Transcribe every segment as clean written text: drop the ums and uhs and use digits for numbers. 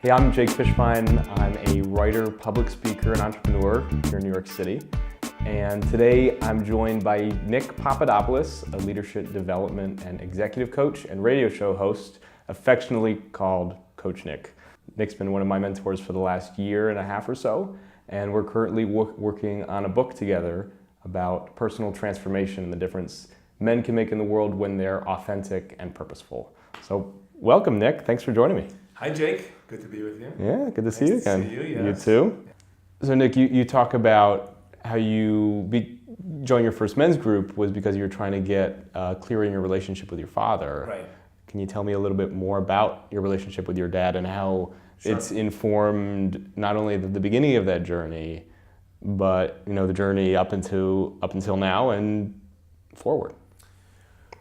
Hey, I'm Jake Fishbein. I'm a writer, public speaker, and entrepreneur here in New York City. And today I'm joined by Nick Papadopoulos, a leadership development and executive coach and radio show host, affectionately called Coach Nick. Nick's been one of my mentors for the last year and a half or so, and we're currently working on a book together about personal transformation and the difference men can make in the world when they're authentic and purposeful. So welcome, Nick. Thanks for joining me. Hi, Jake. Good to be with you. Yeah, good to see you again. Nice to see you, yes. You too. So Nick, you talk about how you joined your first men's group was because you were trying to get clear in your relationship with your father. Right. Can you tell me a little bit more about your relationship with your dad and how it's informed not only the beginning of that journey, but the journey up until now and forward?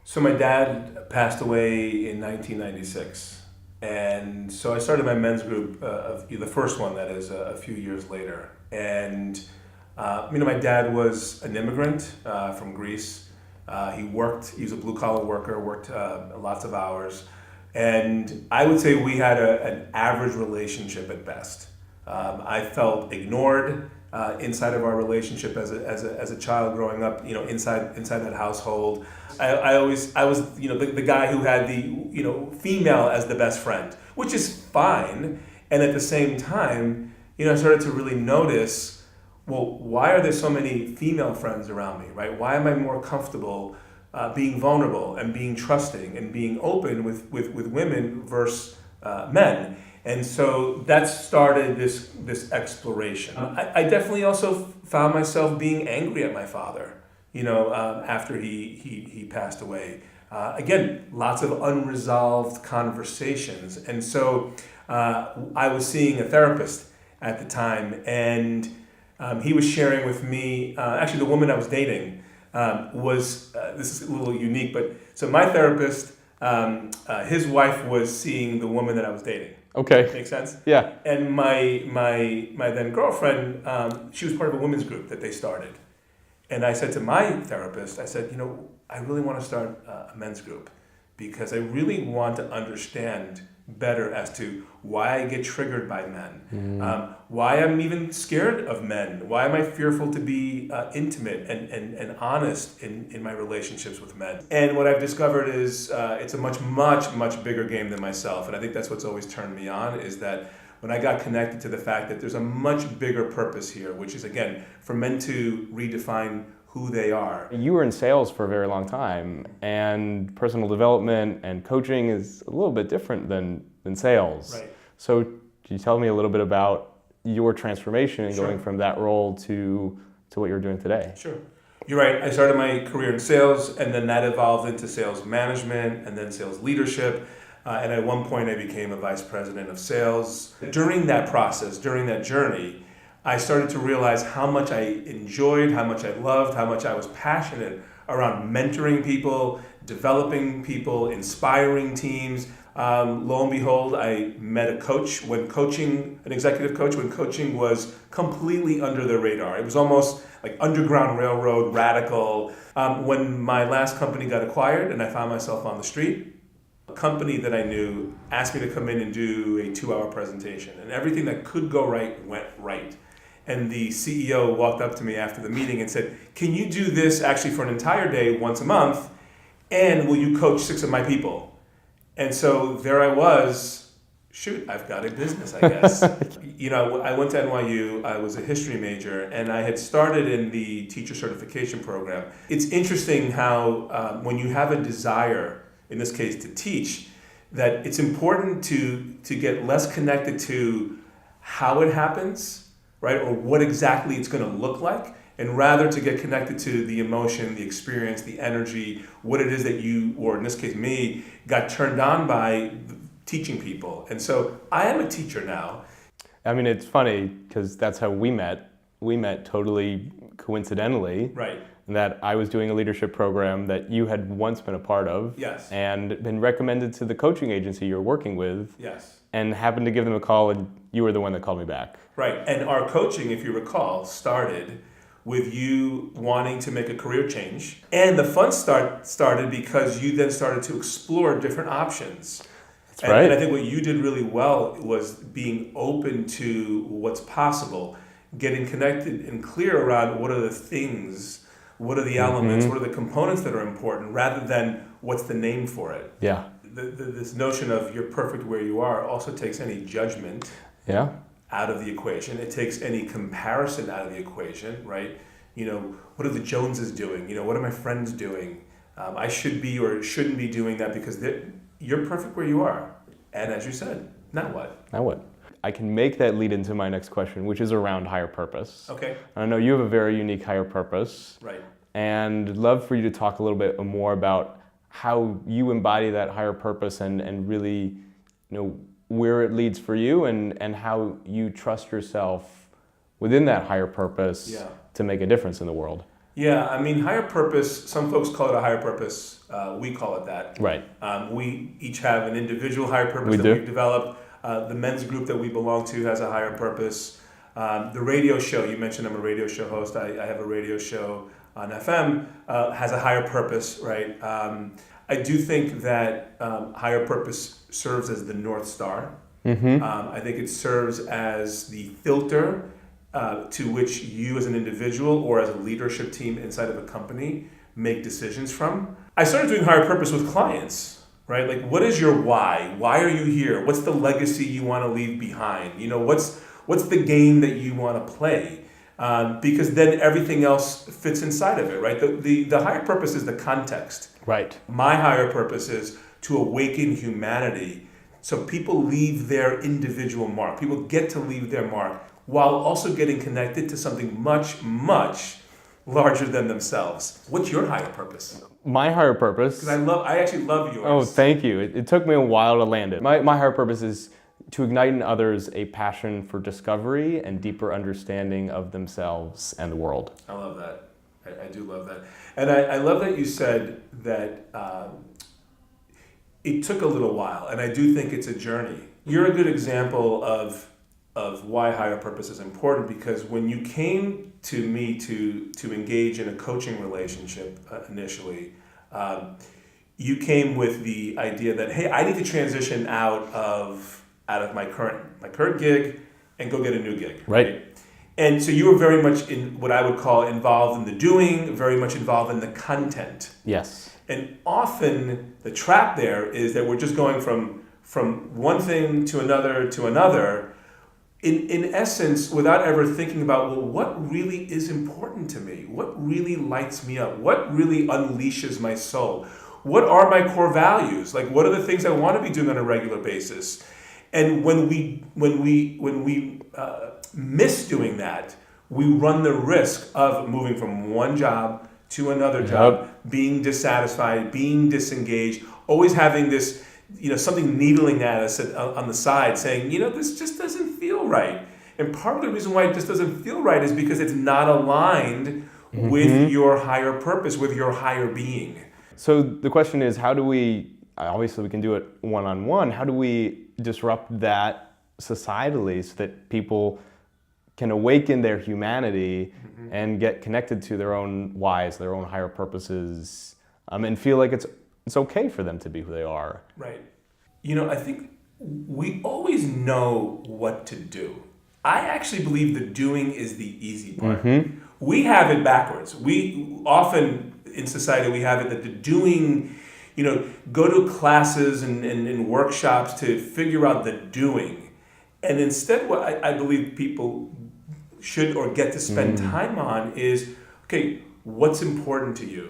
So my dad passed away in 1996. And so I started my men's group, the first one that is, a few years later. And, my dad was an immigrant from Greece. He was a blue-collar worker, worked lots of hours. And I would say we had an average relationship at best. I felt ignored inside of our relationship as a child growing up, inside that household. I was the guy who had the female as the best friend, which is fine. And at the same time, I started to really notice, well, why are there so many female friends around me, right? Why am I more comfortable being vulnerable and being trusting and being open with women versus men? And so that started this exploration. I definitely also found myself being angry at my father, after he passed away. Again, lots of unresolved conversations. And so I was seeing a therapist at the time, and he was sharing with me, actually the woman I was dating was, this is a little unique, but so my therapist, his wife was seeing the woman that I was dating. Okay. Makes sense? Yeah. And my then girlfriend, she was part of a women's group that they started. And I said to my therapist, I said, I really want to start a men's group because I really want to understand better as to why I get triggered by men, why I'm even scared of men, why am I fearful to be intimate and honest in my relationships with men. And what I've discovered is it's a much bigger game than myself, and I think that's what's always turned me on, is that when I got connected to the fact that there's a much bigger purpose here, which is, again, for men to redefine who they are. You were in sales for a very long time, and personal development and coaching is a little bit different than sales. Right. So can you tell me a little bit about your transformation and going from that role to what you're doing today? Sure. You're right. I started my career in sales, and then that evolved into sales management and then sales leadership. And at one point, I became a vice president of sales. During that process, during that journey, I started to realize how much I enjoyed, how much I loved, how much I was passionate around mentoring people, developing people, inspiring teams. Lo and behold, I met a coach an executive coach, when coaching was completely under the radar. It was almost like Underground Railroad, radical. When my last company got acquired and I found myself on the street, a company that I knew asked me to come in and do a 2-hour presentation, and everything that could go right went right. And the CEO walked up to me after the meeting and said, "Can you do this actually for an entire day once a month, and will you coach 6 of my people?" And so there I was, shoot, I've got a business, I guess. I went to NYU, I was a history major, and I had started in the teacher certification program. It's interesting how when you have a desire, in this case to teach, that it's important to get less connected to how it happens, right, or what exactly it's going to look like, and rather to get connected to the emotion, the experience, the energy, what it is that you, or in this case me, got turned on by teaching people. And so I am a teacher now. I mean, it's funny because that's how we met. We met totally coincidentally. Right. That I was doing a leadership program that you had once been a part of. Yes. And been recommended to the coaching agency you're working with. Yes. And happened to give them a call, and you were the one that called me back. Right. And our coaching, if you recall, started with you wanting to make a career change. And the fun started because you then started to explore different options. right. And I think what you did really well was being open to what's possible, getting connected and clear around what are the things, what are the elements, what are the components that are important, rather than what's the name for it. Yeah. This notion of you're perfect where you are also takes any judgment out of the equation. It takes any comparison out of the equation, right? What are the Joneses doing? What are my friends doing? I should be or shouldn't be doing that because you're perfect where you are. And as you said, now what? Now what? I can make that lead into my next question, which is around higher purpose. Okay. I know you have a very unique higher purpose. Right. And love for you to talk a little bit more about how you embody that higher purpose and really, where it leads for you and how you trust yourself within that higher purpose to make a difference in the world. Yeah, higher purpose, some folks call it a higher purpose. We call it that. Right. We each have an individual higher purpose we've developed. The men's group that we belong to has a higher purpose. The radio show, you mentioned I'm a radio show host. I have a radio show on FM, has a higher purpose, right? I do think that higher purpose serves as the North Star. I think it serves as the filter to which you as an individual or as a leadership team inside of a company make decisions from. I started doing higher purpose with clients, right? Like, what is your why? Why are you here? What's the legacy you want to leave behind? What's the game that you want to play? Because then everything else fits inside of it, right? The higher purpose is the context. Right. My higher purpose is to awaken humanity so people leave their individual mark. People get to leave their mark while also getting connected to something much, much larger than themselves. What's your higher purpose? My higher purpose... Because I actually love yours. Oh, thank you. It took me a while to land it. My higher purpose is to ignite in others a passion for discovery and deeper understanding of themselves and the world. I love that. I do love that. And I love that you said that it took a little while, and I do think it's a journey. You're a good example of why higher purpose is important, because when you came to me to engage in a coaching relationship initially, you came with the idea that, hey, I need to transition out of my current gig and go get a new gig. Right. And so you were very much in what I would call involved in the doing, very much involved in the content. Yes. And often the trap there is that we're just going from one thing to another, in essence, without ever thinking about, well, what really is important to me? What really lights me up? What really unleashes my soul? What are my core values? Like, what are the things I want to be doing on a regular basis? And when we miss doing that, we run the risk of moving from one job to another job, being dissatisfied, being disengaged, always having this, something needling at us on the side saying, this just doesn't feel right. And part of the reason why it just doesn't feel right is because it's not aligned with your higher purpose, with your higher being. So the question is, how do we, obviously we can do it one-on-one, how do we disrupt that societally so that people can awaken their humanity and get connected to their own whys, their own higher purposes, and feel like it's okay for them to be who they are? Right. I think we always know what to do. I actually believe the doing is the easy part. We have it backwards. We often in society we have it that the doing, go to classes and workshops to figure out the doing. And instead what I believe people should or get to spend time on is, okay, what's important to you,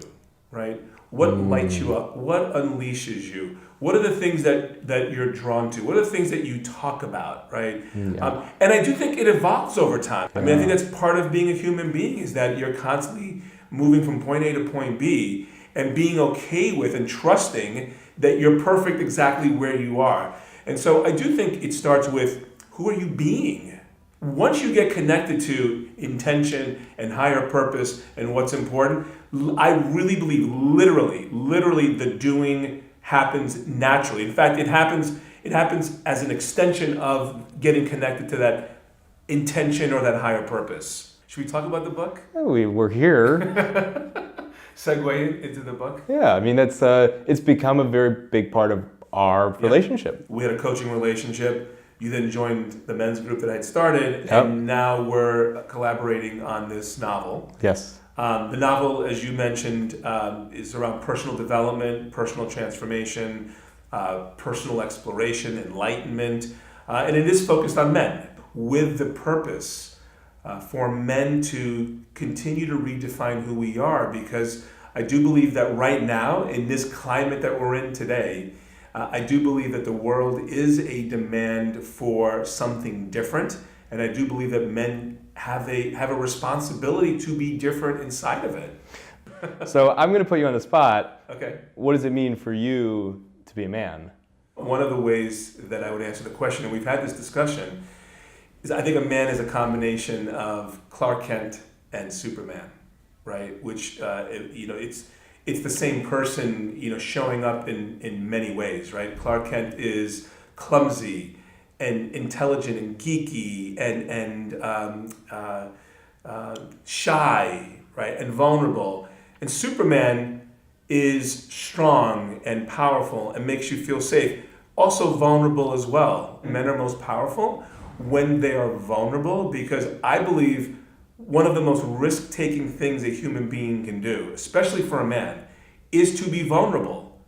right? What lights you up? What unleashes you? What are the things that you're drawn to? What are the things that you talk about, right? Yeah. And I do think it evolves over time. I think that's part of being a human being, is that you're constantly moving from point A to point B and being okay with and trusting that you're perfect exactly where you are. And so I do think it starts with, who are you being? Once you get connected to intention and higher purpose and what's important, I really believe literally the doing happens naturally. In fact, it happens as an extension of getting connected to that intention or that higher purpose. Should we talk about the book? We're here. Segue into the book? Yeah, it's become a very big part of our relationship. We had a coaching relationship. You then joined the men's group that I'd started, and now we're collaborating on this novel. Yes. The novel, as you mentioned, is around personal development, personal transformation, personal exploration, enlightenment, and it is focused on men with the purpose for men to continue to redefine who we are, because I do believe that right now, in this climate that we're in today, I do believe that the world is a demand for something different, and I do believe that men have a responsibility to be different inside of it. So I'm going to put you on the spot. Okay. What does it mean for you to be a man? One of the ways that I would answer the question, and we've had this discussion, is I think a man is a combination of Clark Kent and Superman, right? Which it's the same person, showing up in many ways, right? Clark Kent is clumsy and intelligent and geeky and shy, right? And vulnerable. And Superman is strong and powerful and makes you feel safe. Also vulnerable as well. Men are most powerful when they are vulnerable, because I believe one of the most risk-taking things a human being can do, especially for a man, is to be vulnerable.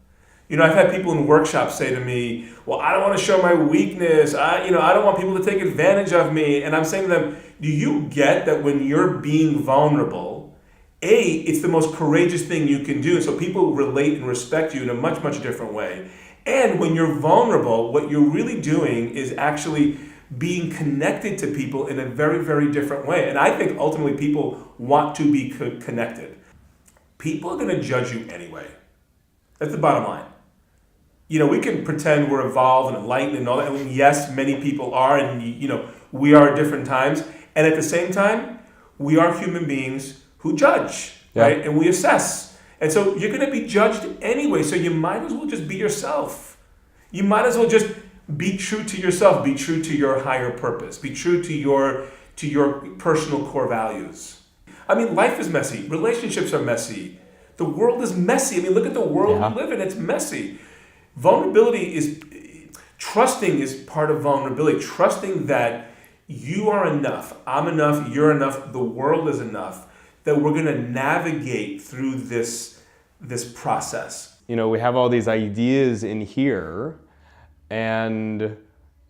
I've had people in workshops say to me, well, I don't want to show my weakness. I don't want people to take advantage of me. And I'm saying to them, do you get that when you're being vulnerable, it's the most courageous thing you can do. So people relate and respect you in a much, much different way. And when you're vulnerable, what you're really doing is actually being connected to people in a very, very different way. And I think ultimately people want to be connected. People are going to judge you anyway. That's the bottom line. We can pretend we're evolved and enlightened and all that. I mean, yes, many people are, and we are at different times. And at the same time, we are human beings who judge, right? And we assess. And so you're going to be judged anyway. So you might as well just be yourself. You might as well just be true to yourself. Be true to your higher purpose. Be true to your personal core values. I mean, life is messy. Relationships are messy. The world is messy. I mean, look at the world we live in. It's messy. Trusting is part of vulnerability. Trusting that you are enough, I'm enough, you're enough, the world is enough, that we're going to navigate through this process. We have all these ideas in here, and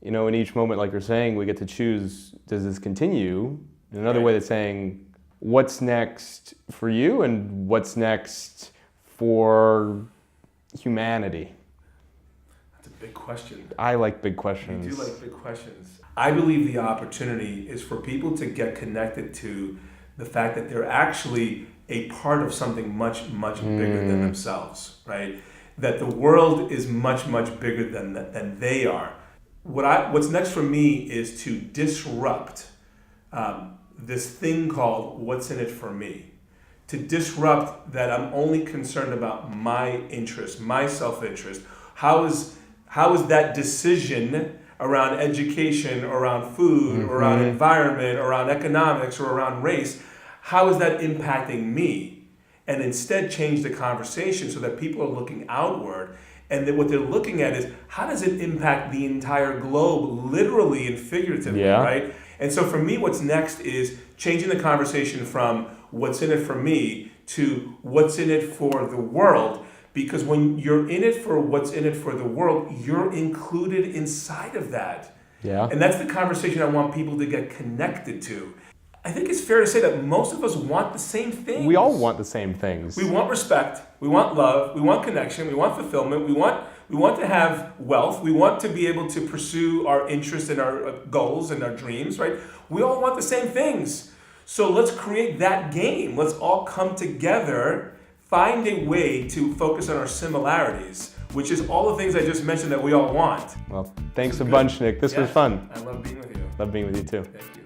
in each moment, like you're saying, we get to choose, does this continue? Another way that's saying, what's next for you and what's next for humanity? That's a big question. I like big questions. You do like big questions. I believe the opportunity is for people to get connected to the fact that they're actually a part of something much, much bigger than themselves, right? That the world is much, much bigger than they are. What's next for me is to disrupt this thing called what's in it for me. To disrupt that I'm only concerned about my interest, my self-interest. How is that decision around education, around food, around environment, around economics, or around race, how is that impacting me? And instead change the conversation so that people are looking outward, and that what they're looking at is, how does it impact the entire globe, literally and figuratively, right? And so for me, what's next is changing the conversation from what's in it for me to what's in it for the world. Because when you're in it for what's in it for the world, you're included inside of that. Yeah. And that's the conversation I want people to get connected to. I think it's fair to say that most of us want the same things. We all want the same things. We want respect, we want love, we want connection, we want fulfillment, we want to have wealth, we want to be able to pursue our interests and our goals and our dreams, right? We all want the same things. So let's create that game. Let's all come together, find a way to focus on our similarities, which is all the things I just mentioned that we all want. Well, thanks a bunch, Nick. This was fun. I love being with you. Love being with you too. Thank you.